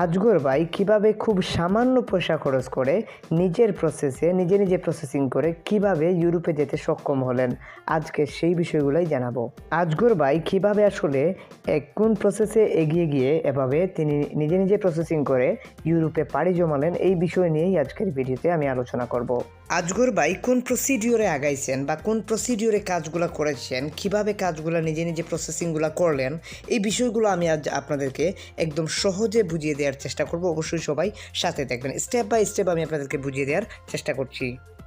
আজগর ভাই কিভাবে খুব সামান্য পয়সা খরচ করে নিজের প্রসেসে নিজে প্রসেসিং করে কিভাবে ইউরোপে যেতে সক্ষম হলেন, আজকে সেই বিষয়গুলোই জানাবো। আজগর ভাই কিভাবে আসলে কোন প্রসেসে এগিয়ে গিয়ে এভাবে তিনি নিজে প্রসেসিং করে ইউরোপে পাড়ি জমালেন, এই বিষয় নিয়েই আজকের ভিডিওতে আমি আলোচনা করব। আজগর ভাই কোন প্রসিডিওরে আগাইছেন বা কোন প্রসিডিওরে কাজগুলো করেছেন, কিভাবে কাজগুলো নিজে প্রসেসিংগুলো করলেন, এই বিষয়গুলো আমি আজ আপনাদেরকে একদম সহজে বুঝিয়ে দেওয়ার চেষ্টা করব। অবশ্যই সবাই সাথে দেখবেন, স্টেপ বাই স্টেপ আমি আপনাদেরকে বুঝিয়ে দেওয়ার চেষ্টা করছি।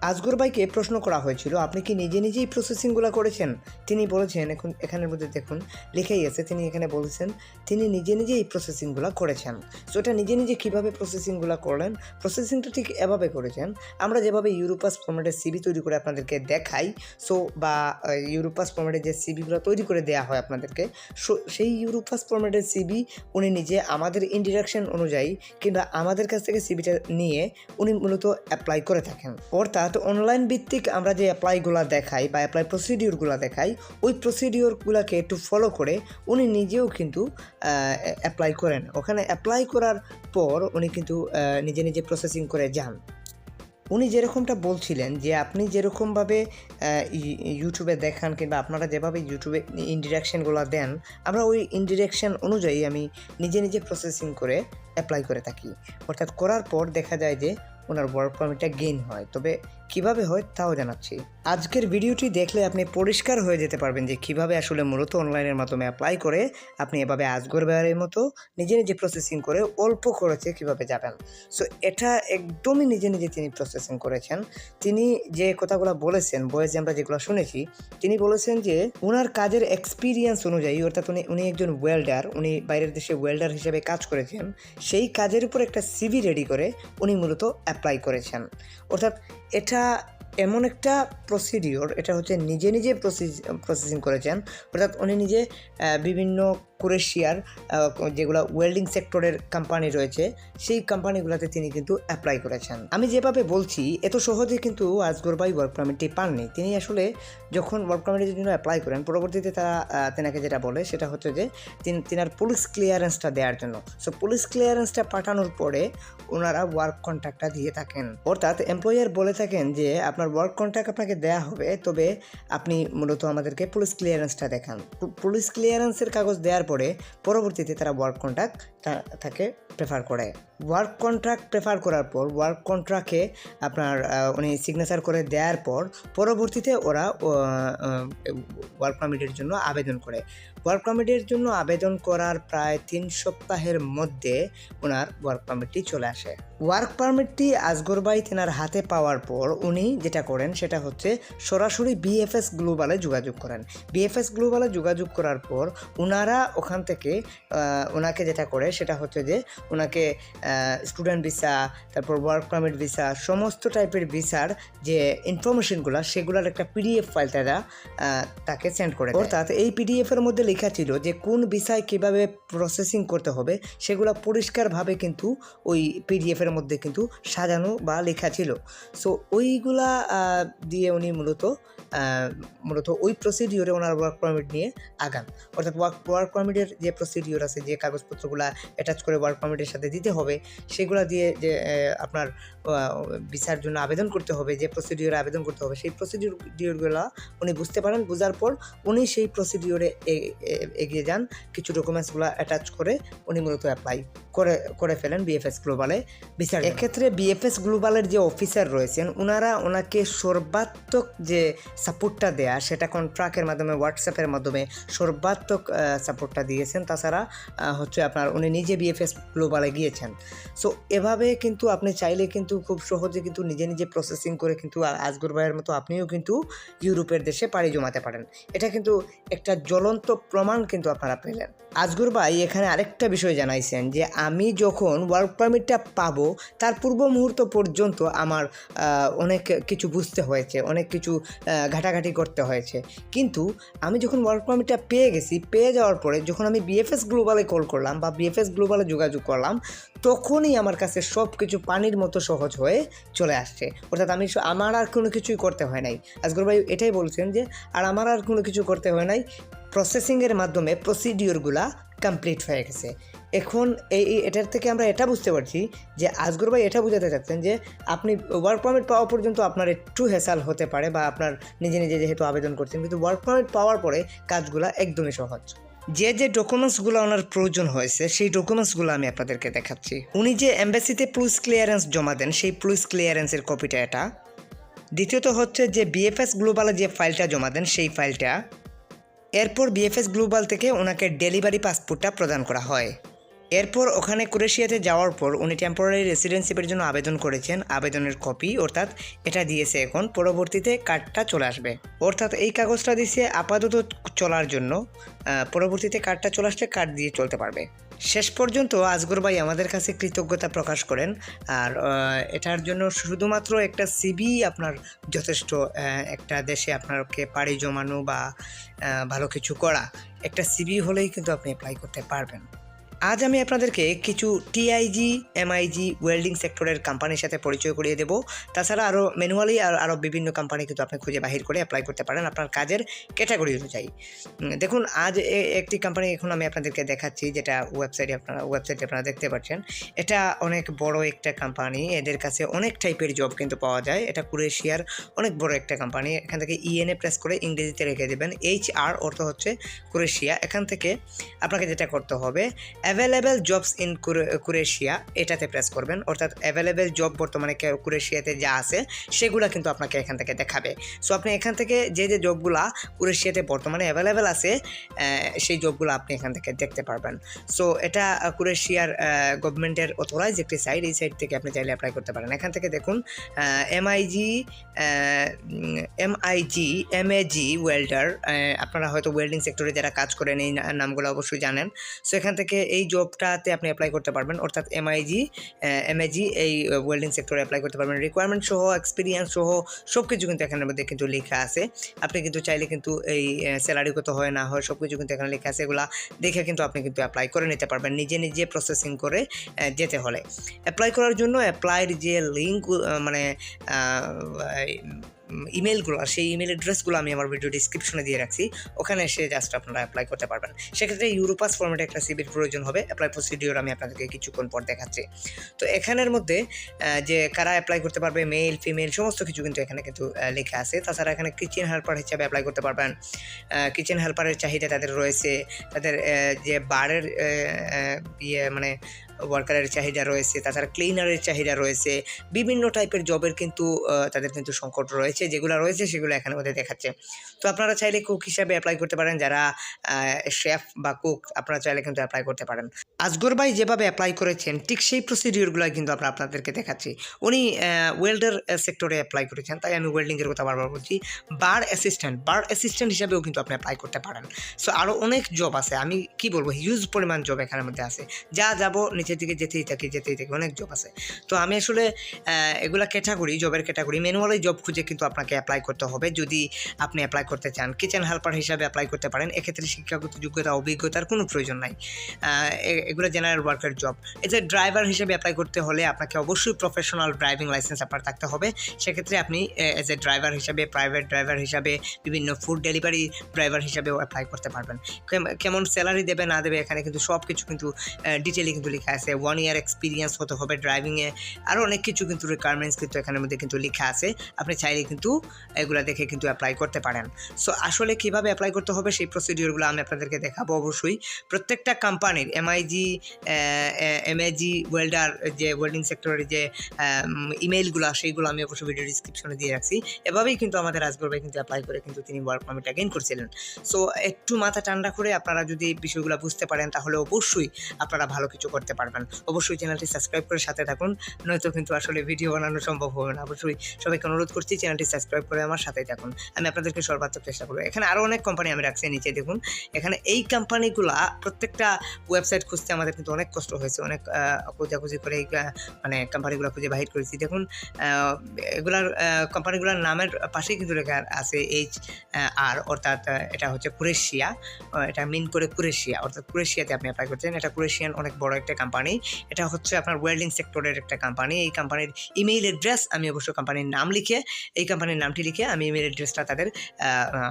আজগর ভাইকে প্রশ্ন করা হয়েছিল, আপনি কি নিজেই প্রসেসিংগুলো করেছেন? তিনি বলেছেন, এখন এখানের মধ্যে দেখুন লেখাই আছে, তিনি এখানে বলেছেন তিনি নিজেই প্রসেসিংগুলো করেছেন। সো এটা নিজে কীভাবে প্রসেসিংগুলো করলেন, প্রসেসিংটা ঠিক এভাবে করেছেন আমরা যেভাবে ইউরোপাস ফরম্যাটের সিভি তৈরি করে আপনাদেরকে দেখাই, সো বা ইউরোপাস ফরম্যাটের যে সিভিগুলো তৈরি করে দেওয়া হয় আপনাদেরকে, সেই ইউরোপাস ফরম্যাটের সিভি উনি নিজে আমাদের ইন্ডিরেকশন অনুযায়ী কিংবা আমাদের কাছ থেকে সিভিটা নিয়ে উনি মূলত অ্যাপ্লাই করে থাকেন। অর্থাৎ অনলাইন ভিত্তিক আমরা যে অ্যাপ্লাইগুলো দেখাই বা অ্যাপ্লাই প্রসিডিওরগুলো দেখাই, ওই প্রসিডিওরগুলোকে একটু ফলো করে উনি নিজেও কিন্তু অ্যাপ্লাই করেন। ওখানে অ্যাপ্লাই করার পর উনি কিন্তু নিজে প্রসেসিং করে যান। উনি যেরকমটা বলছিলেন যে আপনি যেরকমভাবে ইউটিউবে দেখান কিংবা আপনারা যেভাবে ইউটিউবে ইনডিরেকশনগুলো দেন, আমরা ওই ইনডিরেকশন অনুযায়ী আমি নিজে প্রসেসিং করে অ্যাপ্লাই করে থাকি। অর্থাৎ করার পর দেখা যায় যে ওনার ওয়ার্ক পারমিটটা গেইন হয়। তবে কিভাবে হয় তাও জানাচ্ছি। আজকের ভিডিওটি দেখলে আপনি পরিষ্কার হয়ে যেতে পারবেন যে কিভাবে আসলে মূলত অনলাইনের মাধ্যমে অ্যাপ্লাই করে আপনি এভাবে আজগর ভাইয়ের মতো নিজে প্রসেসিং করে অল্প খরচে কিভাবে যাবেন। সো এটা একদমই নিজে তিনি প্রসেসিং করেছেন। তিনি যে কথাগুলো বলেছেন, বয়েসে আমরা যেগুলো শুনেছি, তিনি বলেছেন যে ওনার কাজের এক্সপিরিয়েন্স অনুযায়ী, অর্থাৎ উনি একজন ওয়েল্ডার, উনি বাইরের দেশে ওয়েল্ডার হিসেবে কাজ করেছেন, সেই কাজের উপর একটা সিভি রেডি করে উনি মূলত অ্যাপ্লাই করেছেন। অর্থাৎ এটা এমন একটা প্রসিডিওর, এটা হচ্ছে নিজে প্রসেসিং করেছেন। অর্থাৎ উনি নিজে বিভিন্ন ক্রোয়েশিয়ার যেগুলো ওয়েল্ডিং সেক্টরের কোম্পানি রয়েছে, সেই কোম্পানিগুলোতে তিনি কিন্তু অ্যাপ্লাই করেছেন। আমি যেভাবে বলছি এত সহজে কিন্তু আজগর ভাই ওয়ার্ক পারমিটটি পাননি। তিনি আসলে যখন ওয়ার্ক পারমিটের জন্য অ্যাপ্লাই করেন, পরবর্তীতে তারা তেনাকে যেটা বলে সেটা হচ্ছে যে তিনার পুলিশ ক্লিয়ারেন্সটা দেওয়ার জন্য। সো পুলিশ ক্লিয়ারেন্সটা পাঠানোর পরে ওনারা ওয়ার্ক কন্ট্রাক্টটা দিয়ে থাকেন। অর্থাৎ এমপ্লয়ার বলে থাকেন যে আপনার ওয়ার্ক কন্ট্রাক্ট আপনাকে দেওয়া হবে, তবে আপনি মূলত আমাদেরকে পুলিশ ক্লিয়ারেন্সটা দেখান। পুলিশ ক্লিয়ারেন্সের কাগজ দেওয়ার পরে পরবর্তীতে তারা ওয়ার্ক কন্ট্রাক্ট তাকে প্রেফার করে। ওয়ার্ক কন্ট্রাক্ট প্রেফার করার পর ওয়ার্ক কন্ট্রাক্টে আপনার উনি সিগনেচার করে দেওয়ার পর পরবর্তীতে ওরা ওয়ার্ক পারমিটের জন্য আবেদন করে। ওয়ার্ক পারমিটের জন্য আবেদন করার প্রায় 3 সপ্তাহের মধ্যে ওনার ওয়ার্ক পারমিটটি চলে আসে। ওয়ার্ক পারমিটটি আজগর ভাই তেনার হাতে পাওয়ার পর উনি যেটা করেন সেটা হচ্ছে সরাসরি বিএফএস গ্লোবালে যোগাযোগ করেন। বিএফএস গ্লোবালে যোগাযোগ করার পর ওনারা ওখান থেকে ওনাকে যেটা করে সেটা হচ্ছে যে ওনাকে স্টুডেন্ট ভিসা, তারপর ওয়ার্ক পারমিট ভিসা, সমস্ত টাইপের ভিসার যে ইনফরমেশনগুলো সেগুলোর একটা পিডিএফ ফাইল তারা তাকে সেন্ড করে। অর্থাৎ এই পিডিএফের মধ্যে লেখা ছিল যে কোন ভিসায় কীভাবে প্রসেসিং করতে হবে, সেগুলো পরিষ্কারভাবে কিন্তু ওই পিডিএফের মধ্যে কিন্তু সাজানো বা লেখা ছিল। সো ওইগুলা দিয়ে উনি মূলত ওই প্রসিডিওরে ওনার ওয়ার্ক পারমিট নিয়ে আগান। অর্থাৎ ওয়ার্ক পারমিটের যে প্রসিডিওর আছে, যে কাগজপত্রগুলো অ্যাটাচ করে ওয়ার্ক পারমিটের সাথে দিতে হবে, সেগুলো দিয়ে যে আপনার ভিসার জন্য আবেদন করতে হবে, যে প্রসিডিওরে আবেদন করতে হবে, সেই প্রসিডিওরগুলো উনি বুঝতে পারেন। বোঝার পর উনি সেই প্রসিডিওরে এগিয়ে যান। কিছু ডকুমেন্টসগুলো অ্যাটাচ করে উনি মূলত অ্যাপ্লাই করে ফেলেন বিএফএস গ্লোবালে ভিসার। এক্ষেত্রে বিএফএস গ্লোবালের যে অফিসার রয়েছেন ওনাকে সর্বাত্মক যে সাপোর্টটা দেয়া, সেটা কন্ট্রাক্টের মাধ্যমে, হোয়াটসঅ্যাপের মাধ্যমে সর্বাত্মক সাপোর্টটা দিয়েছেন। তাছাড়া হচ্ছে আপনার উনি নিজে বিএফএস গ্লোবালে গিয়েছেন। সো এভাবে কিন্তু আপনি চাইলে কিন্তু খুব সহজে কিন্তু নিজে প্রসেসিং করে কিন্তু আজগর ভাইয়ের মতো আপনিও কিন্তু ইউরোপের দেশে পাড়ি জমাতে পারেন। এটা কিন্তু একটা জ্বলন্ত প্রমাণ কিন্তু আপনারা পেলেন। আজগর ভাই এখানে আরেকটা বিষয় জানাইছেন যে আমি যখন ওয়ার্ক পারমিটটা পাবো তার পূর্ব মুহূর্ত পর্যন্ত আমার অনেক কিছু বুঝতে হয়েছে, অনেক কিছু ঘাটাঘাটি করতে হয়েছে, কিন্তু আমি যখন ওয়ার্ক পারমিটটা পেয়ে যাওয়ার পরে যখন আমি বিএফএস গ্লোবালে কল করলাম বা বিএফএস গ্লোবালে যোগাযোগ করলাম, তখনই আমার কাছে সব কিছু পানির মতো সহজ হয়ে চলে আসছে। অর্থাৎ আমার আর কোনো কিছুই করতে হয় নাই। আজগর ভাই এটাই বলছেন যে আমার আর কোনো কিছু করতে হয় নাই, প্রসেসিংয়ের মাধ্যমে প্রসিডিওরগুলা কমপ্লিট হয়ে গেছে। এখন এটার থেকে আমরা এটা বুঝতে পারছি যে আজগর ভাই এটা বোঝাতে চাচ্ছেন যে আপনি ওয়ার্ক পারমিট পাওয়া পর্যন্ত আপনার একটু হ্যাসাল হতে পারে বা আপনার নিজে নিজে যেহেতু আবেদন করছেন, কিন্তু ওয়ার্ক পারমিট পাওয়ার পরে কাজগুলো একদমই সহজ। যে ডকুমেন্টসগুলো ওনার প্রয়োজন হয়েছে সেই ডকুমেন্টসগুলো আমি আপনাদেরকে দেখাচ্ছি। উনি যে এম্বাসিতে পুলিশ ক্লিয়ারেন্স জমা দেন সেই পুলিশ ক্লিয়ারেন্সের কপিটা এটা। দ্বিতীয়ত হচ্ছে যে বিএফএস গ্লোবালে যে ফাইলটা জমা দেন সেই ফাইলটা। এরপর বিএফএস গ্লোবাল থেকে ওনাকে ডেলিভারি পাসপোর্টটা প্রদান করা হয়। এরপর ওখানে ক্রোয়েশিয়াতে যাওয়ার পর উনি টেম্পোরারি রেসিডেন্সিপের জন্য আবেদন করেছেন, আবেদনের কপি অর্থাৎ এটা দিয়েছে। এখন পরবর্তীতে কার্ডটা চলে আসবে, অর্থাৎ এই কাগজটা দিয়েছে আপাতত চলার জন্য, পরবর্তীতে কার্ডটা চলে আসলে কার্ড দিয়ে চলতে পারবে। শেষ পর্যন্ত আজগর ভাই আমাদের কাছে কৃতজ্ঞতা প্রকাশ করেন। আর এটার জন্য শুধুমাত্র একটা সিভি আপনার যথেষ্ট। একটা দেশে আপনাকে পাড়ি জমানো বা ভালো কিছু করা, একটা সিভি হলেই কিন্তু আপনি অ্যাপ্লাই করতে পারবেন। আজ আমি আপনাদেরকে কিছু টিআইজি এমআইজি ওয়েল্ডিং সেক্টরের কোম্পানির সাথে পরিচয় করিয়ে দেবো। তাছাড়া আরও ম্যানুয়ালি আরও বিভিন্ন কোম্পানি কিন্তু আপনি খুঁজে বাহির করে অ্যাপ্লাই করতে পারেন আপনার কাজের ক্যাটাগরি অনুযায়ী। দেখুন, আজ একটি কোম্পানি এখন আমি আপনাদেরকে দেখাচ্ছি, যেটা ওয়েবসাইটে আপনারা দেখতে পাচ্ছেন। এটা অনেক বড় একটা কোম্পানি, এদের কাছে অনেক টাইপের জব কিন্তু পাওয়া যায়। এটা ক্রোয়েশিয়ার অনেক বড় একটা কোম্পানি। এখান থেকে ইএনএ প্রেস করে ইংরেজিতে রেখে দেবেন, HR অর্থ হচ্ছে ক্রোয়েশিয়া। এখান থেকে আপনাকে যেটা করতে হবে, অ্যাভেলেবেল জবস ইন ক্রোয়েশিয়া এটাতে প্রেস করবেন, অর্থাৎ অ্যাভেলেবেল জব বর্তমানে ক্রোয়েশিয়াতে যা আছে সেগুলো কিন্তু আপনাকে এখান থেকে দেখাবে। সো আপনি এখান থেকে যে জবগুলা ক্রোয়েশিয়াতে বর্তমানে অ্যাভেলেবেল আছে সেই জবগুলো আপনি এখান থেকে দেখতে পারবেন। সো এটা ক্রোয়েশিয়ার গভর্নমেন্টের অথরাইজ একটি সাইট, এই সাইট থেকে আপনি চাইলে অ্যাপ্লাই করতে পারেন। এখান থেকে দেখুন এমআইজি ওয়েল্ডার, আপনারা হয়তো ওয়েল্ডিং সেক্টরে যারা কাজ করেন এই নামগুলো অবশ্যই জানেন। সো এখান থেকে এই জবটাতে আপনি অ্যাপ্লাই করতে পারবেন, অর্থাৎ এমআইজি এই ওয়েল্ডিং সেক্টরে অ্যাপ্লাই করতে পারবেন। রিকোয়ারমেন্ট সহ, এক্সপিরিয়েন্স সহ সব কিছু কিন্তু এখানের মধ্যে কিন্তু লেখা আছে। আপনি কিন্তু চাইলে কিন্তু এই স্যালারি কত হয় না হয় সব কিছু কিন্তু এখানে লেখা আছে, এগুলা দেখে কিন্তু আপনি কিন্তু অ্যাপ্লাই করে নিতে পারবেন নিজে নিজে প্রসেসিং করে যেতে হলে। অ্যাপ্লাই করার জন্য অ্যাপ্লাইয়ের যে লিঙ্ক মানে ইমেলগুলো, সেই ইমেল অ্যাড্রেসগুলো আমি আমার ভিডিও ডিসক্রিপশনে দিয়ে রাখছি, ওখানে এসে জাস্ট আপনারা অ্যাপ্লাই করতে পারবেন। সেক্ষেত্রে ইউরোপাস ফরম্যাটে একটা সিভির প্রয়োজন হবে। অ্যাপ্লাই প্রসিডিওর আমি আপনাদেরকে কিছুক্ষণ পর দেখাচ্ছি। তো এখানের মধ্যে যে কারা অ্যাপ্লাই করতে পারবে, মেল ফিমেল সমস্ত কিছু কিন্তু এখানে কিন্তু লেখা আছে। তাছাড়া এখানে কিচেন হেল্পার হিসাবে অ্যাপ্লাই করতে পারবেন। কিচেন হেল্পারের চাহিদা তাদের রয়েছে, তাদের যে বারের মানে ওয়ার্কারের চাহিদা রয়েছে, তাছাড়া ক্লিনারের চাহিদা রয়েছে, বিভিন্ন টাইপের জবের কিন্তু তাদের কিন্তু সংকট রয়েছে, যেগুলো রয়েছে সেগুলো এখানে মধ্যে দেখাচ্ছে। তো আপনারা চাইলে কুক হিসাবে অ্যাপ্লাই করতে পারেন, যারা শেফ বা কুক আপনারা চাইলে কিন্তু অ্যাপ্লাই করতে পারেন। আজগর ভাই যেভাবে অ্যাপ্লাই করেছেন ঠিক সেই প্রসিডিওরগুলো কিন্তু আমরা আপনাদেরকে দেখাচ্ছি। উনি ওয়েল্ডার সেক্টরে অ্যাপ্লাই করেছেন, তাই আমি ওয়েল্ডিংয়ের কথা বারবার বলছি। বার অ্যাসিস্ট্যান্ট হিসাবেও কিন্তু আপনি অ্যাপ্লাই করতে পারেন। সো আরও অনেক জব আছে, আমি কি বলবো, হিউজ পরিমাণ জব এখানের মধ্যে আছে। যা যাবো নিচের দিকে যেতেই থাকি অনেক জব আছে। তো আমি আসলে এগুলা জবের ক্যাটাগরি ম্যানুয়ালি জব খুঁজে কিন্তু আপনাকে অ্যাপ্লাই করতে হবে যদি আপনি অ্যাপ্লাই করতে চান। কিচেন হেল্পার হিসাবে অ্যাপ্লাই করতে পারেন, এক্ষেত্রে শিক্ষাগত যোগ্যতা অভিজ্ঞতার কোনো প্রয়োজন নাই, এগুলো জেনারেল ওয়ার্কের জব। এই যে ড্রাইভার হিসেবে অ্যাপ্লাই করতে হলে আপনাকে অবশ্যই প্রফেশনাল ড্রাইভিং লাইসেন্স আপনার থাকতে হবে। সেক্ষেত্রে আপনি এজ এ ড্রাইভার হিসাবে, প্রাইভেট ড্রাইভার হিসাবে, বিভিন্ন ফুড ডেলিভারি ড্রাইভার হিসাবেও অ্যাপ্লাই করতে পারবেন। কেমন স্যালারি দেবে না দেবে এখানে কিন্তু সব কিছু কিন্তু ডিটেইলে কিন্তু লেখা আছে। 1 ইয়ার এক্সপিরিয়েন্স হতে হবে ড্রাইভিংয়ে, আরও অনেক কিছু কিন্তু রিকোয়ারমেন্টস কিন্তু এখানের মধ্যে কিন্তু লেখা আছে। আপনি চাইলে কিন্তু এগুলো দেখে কিন্তু অ্যাপ্লাই করতে পারেন। সো আসলে কীভাবে অ্যাপ্লাই করতে হবে সেই প্রসিডিওরগুলো আমি আপনাদেরকে দেখাবো অবশ্যই। প্রত্যেকটা কোম্পানির এমআইজি ওয়েল্ডার যে ওয়েল্ডিং সেক্টরের যে ইমেইলগুলো সেইগুলো আমি অবশ্যই ভিডিও ডিসক্রিপশনে দিয়ে রাখছি। এভাবেই কিন্তু আমাদের আজগর ভাই কিন্তু অ্যাপ্লাই করে কিন্তু তিনি ওয়ার্ক পারমিটটা গেইন করছিলেন। সো একটু মাথা ঠান্ডা করে আপনারা যদি বিষয়গুলো বুঝতে পারেন তাহলে অবশ্যই আপনারা ভালো কিছু করতে পারবেন। অবশ্যই চ্যানেলটি সাবস্ক্রাইব করে সাথে থাকুন, নয়তো কিন্তু আসলে ভিডিও বানানো সম্ভব হবে না। অবশ্যই সবাইকে অনুরোধ করছি চ্যানেলটি সাবস্ক্রাইব করে আমার সাথেই থাকুন, আমি আপনাদেরকে সর্বাত্মক চেষ্টা করবো। এখানে আরও অনেক কোম্পানি আমি রাখছি, নিচে দেখুন। এখানে এই কোম্পানিগুলা প্রত্যেকটা ওয়েবসাইট খুঁজতে আমাদের কিন্তু অনেক কষ্ট হয়েছে, অনেক খোঁজাখুঁজি করে এই মানে কোম্পানিগুলো খুঁজে বাহির করেছি। দেখুন এগুলার কোম্পানিগুলোর নামের পাশেই কিন্তু লেখা আছে HR, অর্থাৎ এটা হচ্ছে ক্রোয়েশিয়া, এটা মিন করে ক্রোয়েশিয়া, অর্থাৎ ক্রোয়েশিয়াতে আপনি অ্যাপ্লাই করছেন। এটা ক্রোয়েশিয়ান অনেক বড় একটা কোম্পানি, এটা হচ্ছে আপনার ওয়েল্ডিং সেক্টরের একটা কোম্পানি। এই কোম্পানির ইমেইল অ্যাড্রেস আমি অবশ্য কোম্পানির নাম লিখে, এই কোম্পানির নামটি লিখে আমি ইমেইল অ্যাড্রেসটা তাদের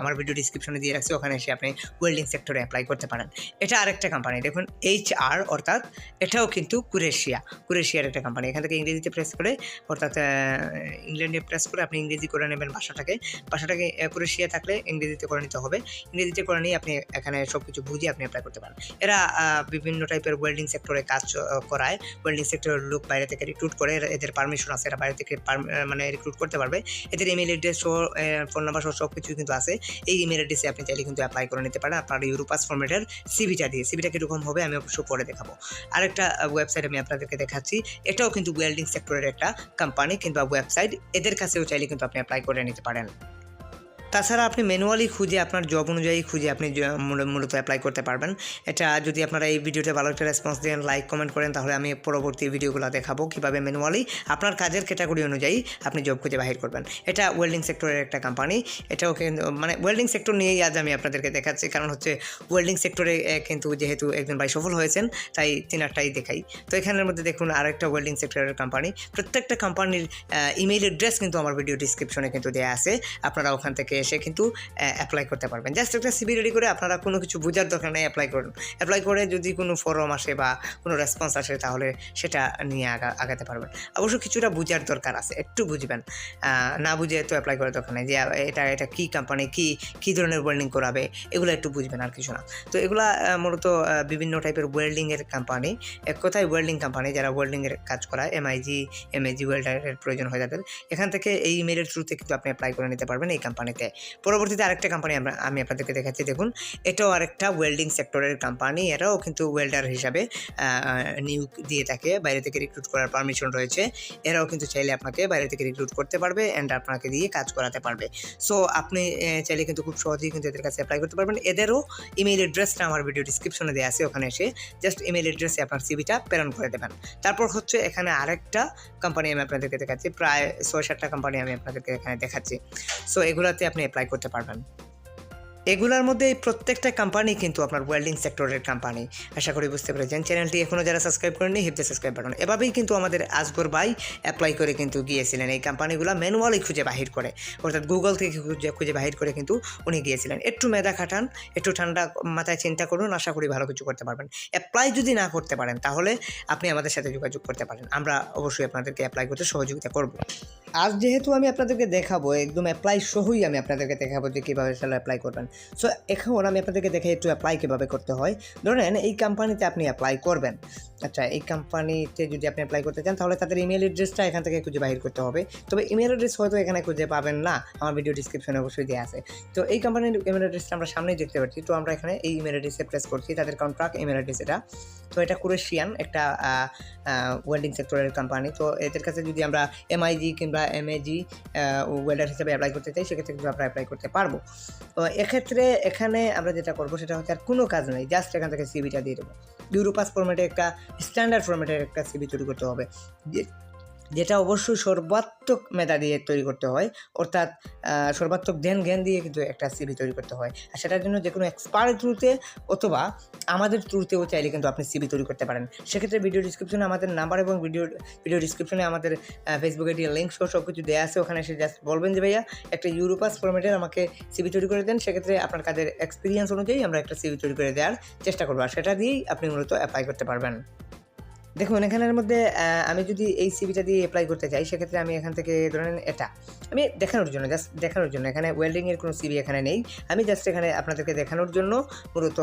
আমার ভিডিও ডিসক্রিপশনে দিয়ে রাখছি, ওখানে এসে আপনি ওয়েল্ডিং সেক্টরে অ্যাপ্লাই করতে পারেন। এটা আরেকটা কোম্পানি দেখুন, HR আর অর্থাৎ এটাও কিন্তু কুরেশিয়ার একটা কোম্পানি। এখান থেকে ইংরেজিতে প্রেস করে অর্থাৎ ইংল্যান্ডে প্রেস করে আপনি ইংরেজি করে নেবেন ভাষাটাকে কুরেশিয়া থাকলে ইংরেজিতে করে নিতে হবে। ইংরেজিতে করে নিয়ে আপনি এখানে সব কিছু বুঝিয়ে আপনি অ্যাপ্লাই করতে পারেন। এরা বিভিন্ন টাইপের ওয়েল্ডিং সেক্টরে কাজ করায়। ওয়েল্ডিং সেক্টরের লোক বাইরে থেকে রিক্রুট করে, এদের পারমিশন আছে, এরা বাইরে থেকে মানে রিক্রুট করতে পারবে। এদের ইমেল অ্যাড্রেস ও ফোন নাম্বার সব কিছু কিন্তু আছে। এই ইমেল অ্যাড্রেসে আপনি চাইলে কিন্তু অ্যাপ্লাই করে নিতে পারেন আপনার ইউরোপাস ফরম্যাটের সিভিটা দিয়ে। সিভিটা কীরকম হবে আমি অবশ্য পরে দেখাবো। আরেকটা ওয়েবসাইট আমি আপনাদেরকে দেখাচ্ছি, এটাও কিন্তু ওয়েল্ডিং সেক্টরের একটা কোম্পানি কিংবা ওয়েবসাইট। এদের কাছেও চাইলে কিন্তু আপনি অ্যাপ্লাই করে নিতে পারেন। তাছাড়া আপনি ম্যানুয়ালি খুঁজে আপনার জব অনুযায়ী খুঁজে আপনি মূলত অ্যাপ্লাই করতে পারবেন। এটা যদি আপনারা এই ভিডিওতে ভালো একটা রেসপন্স দেন, লাইক কমেন্ট করেন, তাহলে আমি পরবর্তী ভিডিওগুলো দেখাবো কীভাবে ম্যানুয়ালি আপনার কাজের ক্যাটাগরি অনুযায়ী আপনি জব খুঁজে বাহির করবেন। এটা ওয়েল্ডিং সেক্টরের একটা কোম্পানি। এটাও কিন্তু মানে ওয়েল্ডিং সেক্টর নিয়েই আজ আমি আপনাদেরকে দেখাচ্ছি, কারণ হচ্ছে ওয়েল্ডিং সেক্টরে কিন্তু যেহেতু একজন ভাই সফল হয়েছেন তাই তিনারটাই দেখাই। তো এখানের মধ্যে দেখুন আরেকটা ওয়েল্ডিং সেক্টরের কোম্পানি। প্রত্যেকটা কোম্পানির ইমেইল অ্যাড্রেস কিন্তু আমার ভিডিও ডিসক্রিপশনে কিন্তু দেওয়া আছে, আপনারা ওখান থেকে এসে কিন্তু অ্যাপ্লাই করতে পারবেন। জাস্ট একটা সিভি রেডি করে আপনারা কোনো কিছু বোঝার দরকার নেই, অ্যাপ্লাই করুন। অ্যাপ্লাই করে যদি কোনো ফর্ম আসে বা কোনো রেসপন্স আসে তাহলে সেটা নিয়ে আগাতে পারবেন। অবশ্য কিছুটা বোঝার দরকার আছে, একটু বুঝবেন, না বুঝে তো অ্যাপ্লাই করার দরকার নেই যে এটা কী কোম্পানি, কী ধরনের ওয়েল্ডিং করাবে, এগুলো একটু বুঝবেন আর কিছু না। তো এগুলা মূলত বিভিন্ন টাইপের ওয়েল্ডিংয়ের কোম্পানি, এক কথায় ওয়েল্ডিং কোম্পানি যারা ওয়েল্ডিংয়ের কাজ করায়, এমআইজি ওয়েল্ডারের প্রয়োজন হয় যাদের, এখান থেকে এই ইমেলের থ্রুতে কিন্তু আপনি অ্যাপ্লাই করে নিতে পারবেন এই কোম্পানিতে। পরবর্তীতে আরেকটা কোম্পানি আমি আপনাদেরকে দেখাচ্ছি, দেখুন এটাও আরেকটা ওয়েল্ডিং সেক্টরের কোম্পানি। এরাও কিন্তু ওয়েল্ডার হিসাবে নিয়োগ দিয়ে থাকে, বাইরে থেকে রিক্রুট করার পারমিশন রয়েছে। এরাও কিন্তু চাইলে আপনাকে বাইরে থেকে রিক্রুট করতে পারবে অ্যান্ড আপনাকে দিয়ে কাজ করাতে পারবে। সো আপনি চাইলে কিন্তু খুব সহজেই কিন্তু এদের কাছে অ্যাপ্লাই করতে পারবেন। এদেরও ইমেইল অ্যাড্রেসটা আমার ভিডিও ডিসক্রিপশনে দেওয়া আছে, ওখানে এসে জাস্ট ইমেইল অ্যাড্রেসে আপনার সিভিটা প্রেরণ করে দেবেন। তারপর হচ্ছে এখানে আরেকটা কোম্পানি আমি আপনাদেরকে দেখাচ্ছি, প্রায় 6-7টা কোম্পানি আমি আপনাদেরকে এখানে দেখাচ্ছি। সো এগুলাতে আপনি অ্যাপ্লাই করতে পারবেন। এগুলোর মধ্যে প্রত্যেকটা কোম্পানি কিন্তু আপনার ওয়েল্ডিং সেক্টরের কোম্পানি। আশা করি বুঝতে পেরেছেন। চ্যানেলটি এখনও যারা সাবস্ক্রাইব করেননি, হিট দ্য সাবস্ক্রাইব বাটন। এভাবেই কিন্তু আমাদের আসগর ভাই অ্যাপ্লাই করে কিন্তু গিয়েছিলেন এই কোম্পানিগুলো ম্যানুয়ালি খুঁজে বাহির করে, অর্থাৎ গুগল থেকে খুঁজে বাহির করে কিন্তু উনি গিয়েছিলেন। একটু মেধা খাটান, একটু ঠান্ডা মাথায় চিন্তা করুন, আশা করি ভালো কিছু করতে পারবেন। অ্যাপ্লাই যদি না করতে পারেন তাহলে আপনি আমাদের সাথে যোগাযোগ করতে পারেন, আমরা অবশ্যই আপনাদেরকে অ্যাপ্লাই করতে সহযোগিতা করব। আজ যেহেতু আমি আপনাদেরকে দেখাবো, একদম অ্যাপ্লাই সহই আমি আপনাদেরকে দেখাবো যে কীভাবে সেটা অ্যাপ্লাই করবেন। সো এখন আমি আপনাদেরকে দেখাই একটু অ্যাপ্লাই কীভাবে করতে হয়। ধরেন এই কোম্পানিতে আপনি অ্যাপ্লাই করবেন, আচ্ছা এই কোম্পানিতে যদি আপনি অ্যাপ্লাই করতে চান তাহলে তাদের ইমেল অ্যাড্রেসটা এখান থেকে খুঁজে বাহির করতে হবে। তবে ইমেল অ্যাড্রেস হয়তো এখানে খুঁজে পাবেন না, আমার ভিডিও ডিসক্রিপশনে অবশ্যই দেওয়া আছে। তো এই কোম্পানির ইমেল অ্যাড্রেসটা আমরা সামনেই দেখতে পাচ্ছি। তো আমরা এখানে এই ইমেল অ্যাড্রেসে প্রেস করছি, তাদের কন্ট্রাক্ট ইমেল অ্যাড্রেস এটা। তো এটা কুরেশিয়ান একটা ওয়েল্ডিং সেক্টরের কোম্পানি। তো এদের কাছে যদি আমরা এমআইজি কিংবা এমএজি ওয়েল্ডার হিসেবে অ্যাপ্লাই করতে চাই, সেক্ষেত্রে কিন্তু আমরা অ্যাপ্লাই করতে পারবো। তো এক্ষেত্রে এখানে আমরা যেটা করবো সেটা হচ্ছে আর কোনো কাজ নেই, জাস্ট এখান থেকে সিভিটা দিয়ে দেবো। ইউরোপাস ফরম্যাটে একটা স্ট্যান্ডার্ড ফরম্যাটের একটা সিভি তৈরি করতে হবে, যেটা অবশ্যই সর্বাত্মক মেধা দিয়ে তৈরি করতে হয়, অর্থাৎ সর্বাত্মক জ্ঞান দিয়ে কিন্তু একটা সিভি তৈরি করতে হয়। আর সেটার জন্য যে কোনো এক্সপার্ট থ্রুতে অথবা আমাদের থ্রুতেও চাইলে কিন্তু আপনি সিভি তৈরি করতে পারেন। সেক্ষেত্রে ভিডিও ডিসক্রিপশনে আমাদের নাম্বার এবং ভিডিও ডিসক্রিপশনে আমাদের ফেসবুক আইডি লিঙ্ক সব কিছু দেওয়া আছে, ওখানে এসে জাস্ট বলবেন যে ভাইয়া একটা ইউরোপাস ফরম্যাটের আমাকে সিভি তৈরি করে দেন। সেক্ষেত্রে আপনার কাজের এক্সপিরিয়েন্স অনুযায়ী আমরা একটা সিভি তৈরি করে দেওয়ার চেষ্টা করবো, আর সেটা দিয়েই আপনি মূলত অ্যাপ্লাই করতে পারবেন। দেখুন এখানের মধ্যে আমি যদি এই সিভিটা দিয়ে অ্যাপ্লাই করতে চাই, সেক্ষেত্রে আমি এখান থেকে ধরেন এটা আমি জাস্ট দেখানোর জন্য, এখানে ওয়েল্ডিংয়ের কোনো সিভি এখানে নেই, আমি জাস্ট এখানে আপনাদেরকে দেখানোর জন্য মূলত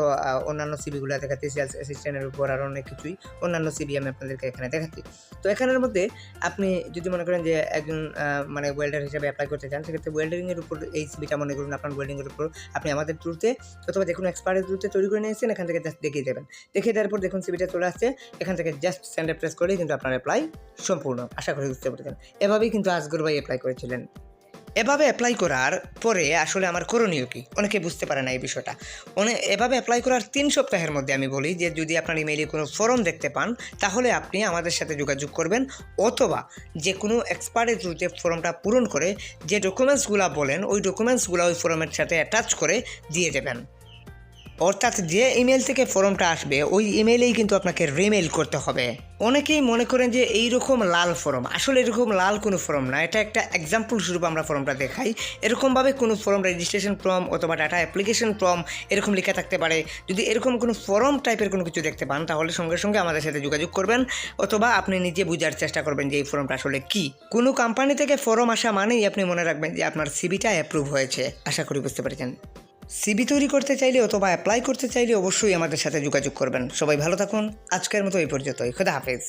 অন্যান্য সিভিগুলো দেখাচ্ছি, সেলস অ্যাসিস্ট্যান্টের উপর আর অনেক কিছুই অন্যান্য সিভি আমি আপনাদেরকে এখানে দেখাচ্ছি। তো এখানের মধ্যে আপনি যদি মনে করেন যে একজন মানে ওয়েল্ডার হিসেবে অ্যাপ্লাই করতে চান, সেক্ষেত্রে ওয়েল্ডিংয়ের উপর এই সিভিটা মনে করুন আপনার ওয়েল্ডিংয়ের উপর আপনি আমাদের থ্রুতে অথবা যে কোনো এক্সপার্টের থ্রুতে তৈরি করে নিয়েছেন, এখান থেকে জাস্ট দেখিয়ে দেবেন। দেখিয়ে দেওয়ার পর দেখুন সিভিটা চলে আসছে, এখান থেকে জাস্ট সেন্ডে প্রেস করেই কিন্তু আপনার অ্যাপ্লাই সম্পূর্ণ। আশা করি বুঝতে পেরেছেন। এভাবেই কিন্তু আসগর ভাই অ্যাপ্লাই করেছিলেন। এভাবে অ্যাপ্লাই করার পরে আসলে আমার করণীয় কি, অনেকে বুঝতে পারে না এই বিষয়টা। এভাবে অ্যাপ্লাই করার 3 সপ্তাহের মধ্যে আমি বলি যে যদি আপনার ইমেইলে কোনো ফর্ম দেখতে পান তাহলে আপনি আমাদের সাথে যোগাযোগ করবেন, অথবা যে কোনো এক্সপার্টের থ্রুতে ফর্মটা পূরণ করে যে ডকুমেন্টসগুলো বলেন ওই ডকুমেন্টসগুলো ওই ফর্মের সাথে অ্যাটাচ করে দিয়ে দেবেন। অর্থাৎ যে ইমেল থেকে ফর্মটা আসবে ওই ইমেইলেই কিন্তু আপনাকে রিমেইল করতে হবে। অনেকেই মনে করেন যে এইরকম লাল ফর্ম, আসলে এরকম লাল কোনো ফর্ম না, এটা একটা এক্সাম্পল স্বরূপ আমরা ফর্মটা দেখাই। এরকমভাবে কোনো ফর্ম, রেজিস্ট্রেশন ফর্ম অথবা ডাটা অ্যাপ্লিকেশন ফর্ম এরকম লেখা থাকতে পারে। যদি এরকম কোনো ফর্ম টাইপের কোনো কিছু দেখতে পান তাহলে সঙ্গে সঙ্গে আমাদের সাথে যোগাযোগ করবেন, অথবা আপনি নিজে বোঝার চেষ্টা করবেন যে এই ফর্মটা আসলে কী। কোনো কোম্পানি থেকে ফর্ম আসা মানেই আপনি মনে রাখবেন যে আপনার সিভিটা অ্যাপ্রুভ হয়েছে। আশা করি বুঝতে পেরেছেন। সিভি তৈরি করতে চাইলে অথবা অ্যাপ্লাই করতে চাইলে অবশ্যই আমাদের সাথে যোগাযোগ করবেন। সবাই ভালো থাকুন। আজকের মতো এই পর্যন্তই। খোদা হাফেজ।